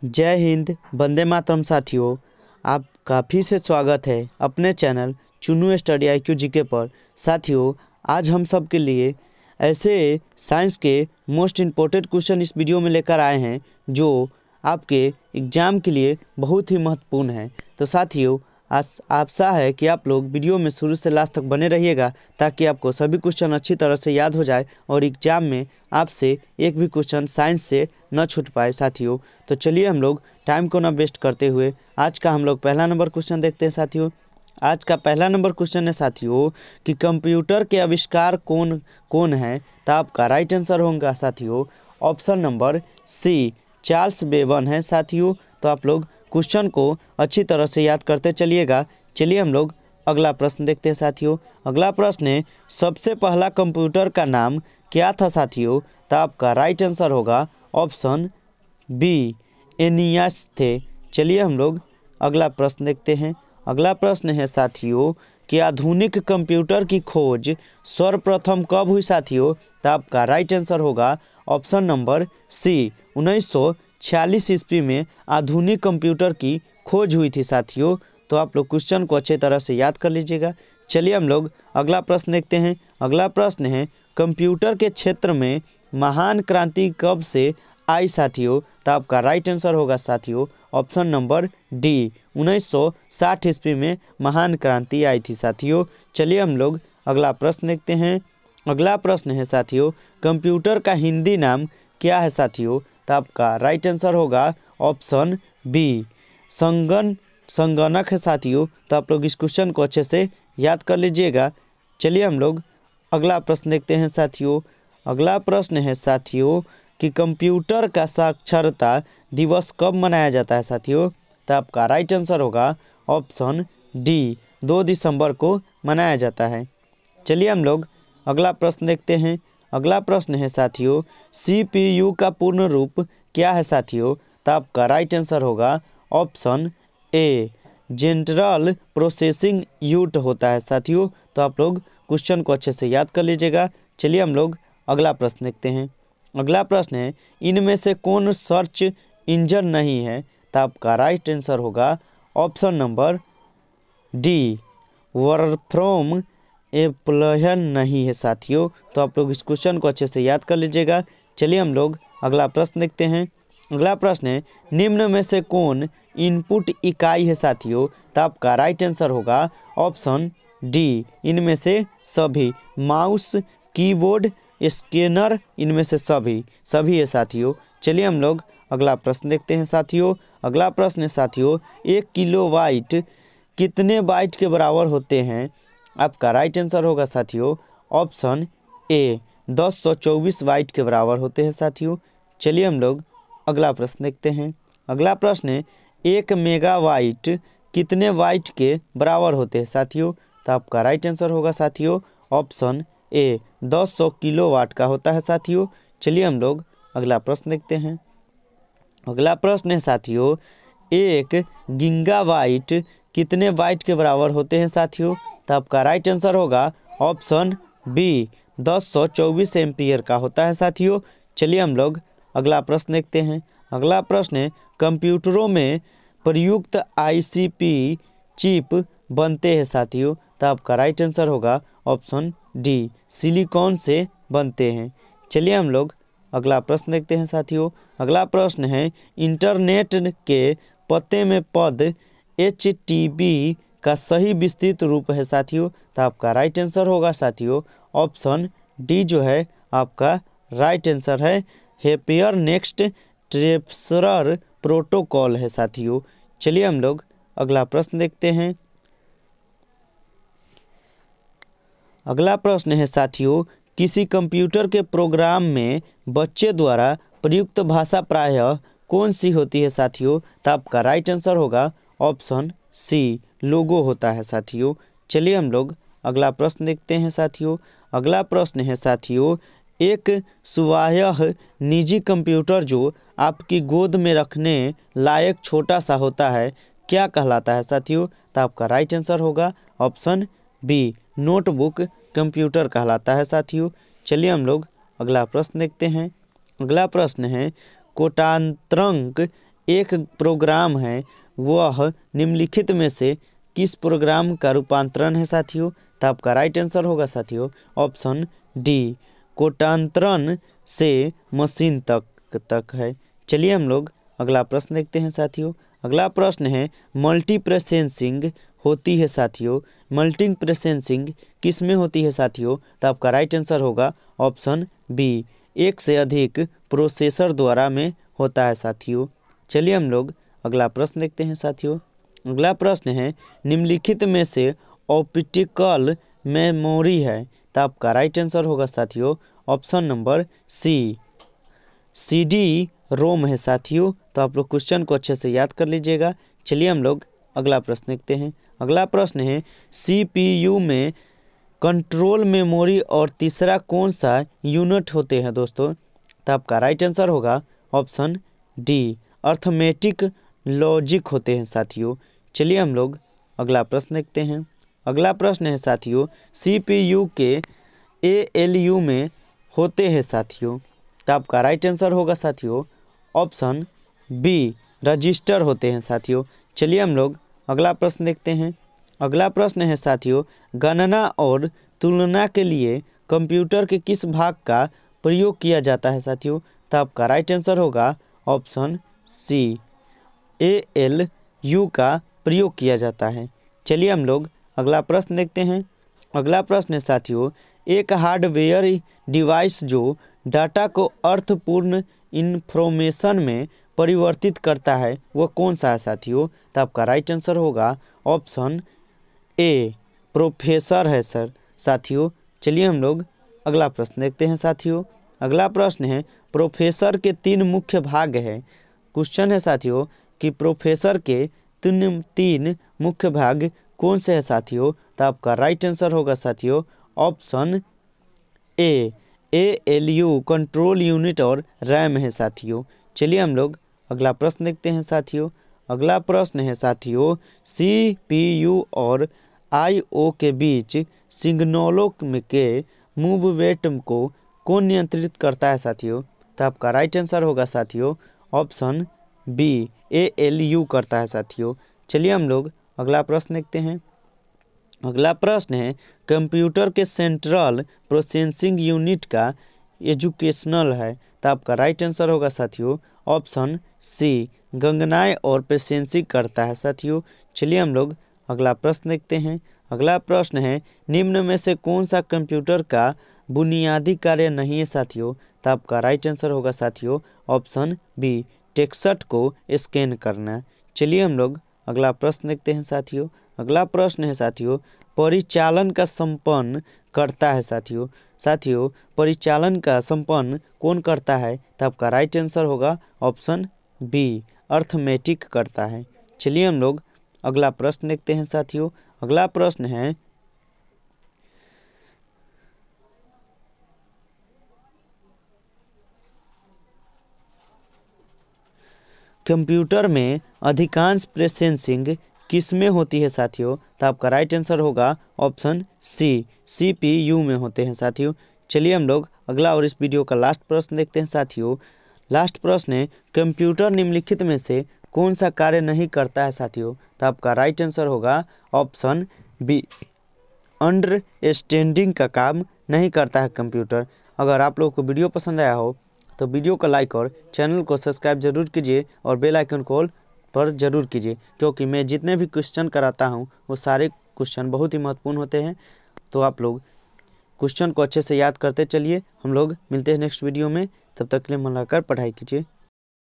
जय हिंद, वंदे मातरम साथियों। आपका फिर से स्वागत है अपने चैनल चुनू स्टडी IQ जीके पर। साथियों, आज हम सब के लिए ऐसे साइंस के मोस्ट इम्पोर्टेंट क्वेश्चन इस वीडियो में लेकर आए हैं जो आपके एग्ज़ाम के लिए बहुत ही महत्वपूर्ण है। तो साथियों, आशा है कि आप लोग वीडियो में शुरू से लास्ट तक बने रहिएगा ताकि आपको सभी क्वेश्चन अच्छी तरह से याद हो जाए और एग्जाम में आपसे एक भी क्वेश्चन साइंस से न छूट पाए। साथियों, तो चलिए हम लोग टाइम को ना वेस्ट करते हुए आज का हम लोग पहला नंबर क्वेश्चन देखते हैं। साथियों, आज का पहला नंबर क्वेश्चन है साथियों कि कंप्यूटर के आविष्कार कौन कौन है। तो आपका राइट आंसर होगा साथियों option number C, Charles Babbage है। साथियों, तो आप लोग क्वेश्चन को अच्छी तरह से याद करते चलिएगा। चलिए हम लोग अगला प्रश्न देखते हैं। साथियों, अगला प्रश्न है सबसे पहला कंप्यूटर का नाम क्या था। साथियों, तो आपका राइट आंसर होगा ऑप्शन बी, एनियास थे। चलिए हम लोग अगला प्रश्न देखते हैं। अगला प्रश्न है साथियों कि आधुनिक कंप्यूटर की खोज सर्वप्रथम कब हुई। साथियों, तो आपका राइट आंसर होगा ऑप्शन नंबर सी, 1946 ईस्वी में आधुनिक कंप्यूटर की खोज हुई थी। साथियों, तो आप लोग क्वेश्चन को अच्छे तरह से याद कर लीजिएगा। चलिए हम लोग अगला प्रश्न देखते हैं। अगला प्रश्न है कंप्यूटर के क्षेत्र में महान क्रांति कब से आई। साथियों, तो आपका राइट आंसर होगा साथियों ऑप्शन नंबर डी, 1960 ईस्वी में महान क्रांति आई थी। साथियों, चलिए हम लोग अगला प्रश्न देखते हैं। अगला प्रश्न है साथियों कंप्यूटर का हिंदी नाम क्या है। साथियों, तो आपका राइट आंसर होगा ऑप्शन बी, संगणक है। साथियों, तो आप लोग इस क्वेश्चन को अच्छे से याद कर लीजिएगा। चलिए हम लोग अगला प्रश्न देखते हैं। साथियों, अगला प्रश्न है साथियों कि कंप्यूटर का साक्षरता दिवस कब मनाया जाता है। साथियों, तो आपका राइट आंसर होगा ऑप्शन डी, 2 दिसंबर को मनाया जाता है। चलिए हम लोग अगला प्रश्न देखते हैं। अगला प्रश्न है साथियों CPU का पूर्ण रूप क्या है। साथियों, तो आपका राइट आंसर होगा option A, general processing unit होता है। साथियों, तो आप लोग क्वेश्चन को अच्छे से याद कर लीजिएगा। चलिए हम लोग अगला प्रश्न देखते हैं। अगला प्रश्न है इनमें से कौन सर्च इंजन नहीं है। तो आपका राइट आंसर होगा ऑप्शन नंबर डी, वर्फ्रोम एप्लहन नहीं है। साथियों, तो आप लोग इस क्वेश्चन को अच्छे से याद कर लीजिएगा। चलिए हम लोग अगला प्रश्न देखते हैं। अगला प्रश्न है निम्न में से कौन इनपुट इकाई है। साथियों, तो आपका राइट आंसर होगा ऑप्शन डी, इनमें से सभी, माउस, कीबोर्ड, स्कैनर, इनमें से सभी है। साथियों, चलिए हम लोग अगला प्रश्न देखते हैं। साथियों, अगला प्रश्न है साथियों 1 किलोबाइट कितने बाइट के बराबर होते हैं। आपका राइट आंसर होगा साथियों ऑप्शन ए, 1024 बाइट के बराबर होते हैं। साथियों, चलिए हम लोग अगला प्रश्न देखते हैं। अगला प्रश्न है 1 मेगाबाइट कितने बाइट के बराबर होते हैं। साथियों, तो आपका राइट आंसर होगा साथियों ऑप्शन ए, 100 किलोवाट का होता है। साथियों, चलिए हम लोग अगला प्रश्न देखते हैं। अगला प्रश्न है साथियों 1 गीगाबाइट कितने बाइट के बराबर होते हैं। साथियों, तो आपका राइट आंसर होगा ऑप्शन बी, 1024 एम्पियर का होता है। साथियों, चलिए हम लोग अगला प्रश्न देखते हैं। अगला प्रश्न है कंप्यूटरों में प्रयुक्त ICP चिप बनते हैं। साथियों, तो आपका राइट आंसर होगा ऑप्शन डी, सिलिकॉन से बनते हैं। चलिए हम लोग अगला प्रश्न देखते हैं। साथियों, अगला प्रश्न है इंटरनेट के पते में पद HTTP का सही विस्तृत रूप है। साथियों, तो आपका राइट आंसर होगा साथियों ऑप्शन डी, जो है आपका राइट आंसर है हैप्पियर नेक्स्ट ट्रांसफर प्रोटोकॉल है। साथियों, चलिए हम लोग अगला प्रश्न देखते हैं। अगला प्रश्न है साथियों किसी कंप्यूटर के प्रोग्राम में बच्चे द्वारा प्रयुक्त भाषा प्रायः कौन सी होती है। साथियों, तो आपका राइट आंसर होगा ऑप्शन सी, लोगो होता है। साथियों, चलिए हम लोग अगला प्रश्न देखते हैं। साथियों, अगला प्रश्न है साथियों एक सुवाह्य निजी कंप्यूटर जो आपकी गोद में रखने लायक छोटा सा होता है क्या कहलाता है। साथियों, तो आपका राइट आंसर होगा ऑप्शन बी, नोटबुक कंप्यूटर कहलाता है। साथियों, चलिए हम लोग अगला प्रश्न देखते हैं। अगला प्रश्न है कोटांतरंक एक प्रोग्राम है वह निम्नलिखित में से किस प्रोग्राम का रूपांतरण है साथियों? तो आपका राइट आंसर होगा साथियों ऑप्शन डी, कोटांतरण से मशीन तक है। चलिए हम लोग अगला प्रश्न देखते हैं साथियों। अगला प्रश्न है मल्टीप्रोसेसिंग होती है साथियों, मल्टीप्रोसेसिंग किस में होती है साथियों? तो आपका राइट आंसर होगा ऑप्शन बी, एक से अधिक प्रोसेसर द्वारा में होता है साथियों। चलिए हम लोग अगला प्रश्न देखते हैं साथियों। अगला प्रश्न है निम्नलिखित में से ऑप्टिकल मेमोरी है? तो आपका राइट आंसर होगा साथियों ऑप्शन नंबर सी, CD रोम है साथियों। तो आप लोग क्वेश्चन को अच्छे से याद कर लीजिएगा। चलिए हम लोग अगला प्रश्न देखते हैं। अगला प्रश्न है CPU में कंट्रोल मेमोरी और तीसरा कौन सा यूनिट होते हैं दोस्तों? तो आपका राइट आंसर होगा ऑप्शन डी, अर्थमेटिक लॉजिक होते हैं साथियों। चलिए हम लोग अगला प्रश्न देखते हैं। अगला प्रश्न है साथियों CPU के ALU में होते हैं साथियों? तो आपका राइट आंसर होगा साथियों ऑप्शन बी, रजिस्टर होते हैं साथियों। चलिए हम लोग अगला प्रश्न देखते हैं। अगला प्रश्न है साथियों गणना और तुलना के लिए कंप्यूटर के किस भाग का प्रयोग किया जाता है साथियों? तो आपका राइट आंसर होगा ऑप्शन सी, ALU का प्रयोग किया जाता है। चलिए हम लोग अगला प्रश्न देखते हैं। अगला प्रश्न है साथियों एक हार्डवेयर डिवाइस जो डाटा को अर्थपूर्ण इन्फॉर्मेशन में परिवर्तित करता है वह कौन सा है साथियों? तो आपका राइट आंसर होगा ऑप्शन ए, प्रोफेसर है सर साथियों। चलिए हम लोग अगला प्रश्न देखते हैं साथियों। अगला प्रश्न है प्रोफेसर के 3 मुख्य भाग है। क्वेश्चन है साथियों कि प्रोफेसर के तीन मुख्य भाग कौन से है साथियों? तो आपका राइट आंसर होगा साथियों option A, ALU control unit और रैम है साथियों। चलिए हम लोग अगला प्रश्न देखते हैं साथियों। अगला प्रश्न है साथियों CPU और IO के बीच सिग्नलों के मूवमेंट को कौन नियंत्रित करता है साथियों? तो आपका राइट आंसर होगा साथियों ऑप्शन बी, ALU करता है साथियों। चलिए हम लोग अगला प्रश्न देखते हैं। अगला प्रश्न है कंप्यूटर के सेंट्रल प्रोसेसिंग यूनिट का एजुकेशनल है? तो आपका राइट आंसर होगा साथियों ऑप्शन सी, गणनाएं और प्रोसेसिंग करता है साथियों। चलिए हम लोग अगला प्रश्न देखते हैं। अगला प्रश्न है निम्न में से कौन सा कंप्यूटर का बुनियादी कार्य नहीं है साथियों? तो आपका राइट आंसर होगा साथियों ऑप्शन बी, टेक्स्ट को स्कैन करना। चलिए हम लोग अगला प्रश्न देखते हैं साथियों। अगला प्रश्न है साथियों परिचालन का संपन्न करता है साथियों परिचालन का संपन्न कौन करता है? तो आपका राइट आंसर होगा ऑप्शन बी, अर्थमेटिक करता है। चलिए हम लोग अगला प्रश्न देखते हैं साथियों। अगला प्रश्न है कंप्यूटर में अधिकांश प्रोसेसिंग किस में होती है साथियों? तो आपका राइट आंसर होगा ऑप्शन सी, CPU में होते हैं साथियों। चलिए हम लोग अगला और इस वीडियो का लास्ट प्रश्न देखते हैं साथियों। लास्ट प्रश्न है कंप्यूटर निम्नलिखित में से कौन सा कार्य नहीं करता है साथियों? तो आपका राइट आंसर होगा ऑप्शन बी, अंडरस्टैंडिंग का काम नहीं करता है कंप्यूटर। अगर आप लोगों को वीडियो पसंद आया हो तो वीडियो को लाइक और चैनल को सब्सक्राइब जरूर कीजिए और बेल आइकन को ऑल पर जरूर कीजिए, क्योंकि मैं जितने भी क्वेश्चन कराता हूं वो सारे क्वेश्चन बहुत ही महत्वपूर्ण होते हैं। तो आप लोग क्वेश्चन को अच्छे से याद करते चलिए। हम लोग मिलते हैं नेक्स्ट वीडियो में, तब तक के लिए मन लगाकर पढ़ाई कीजिए।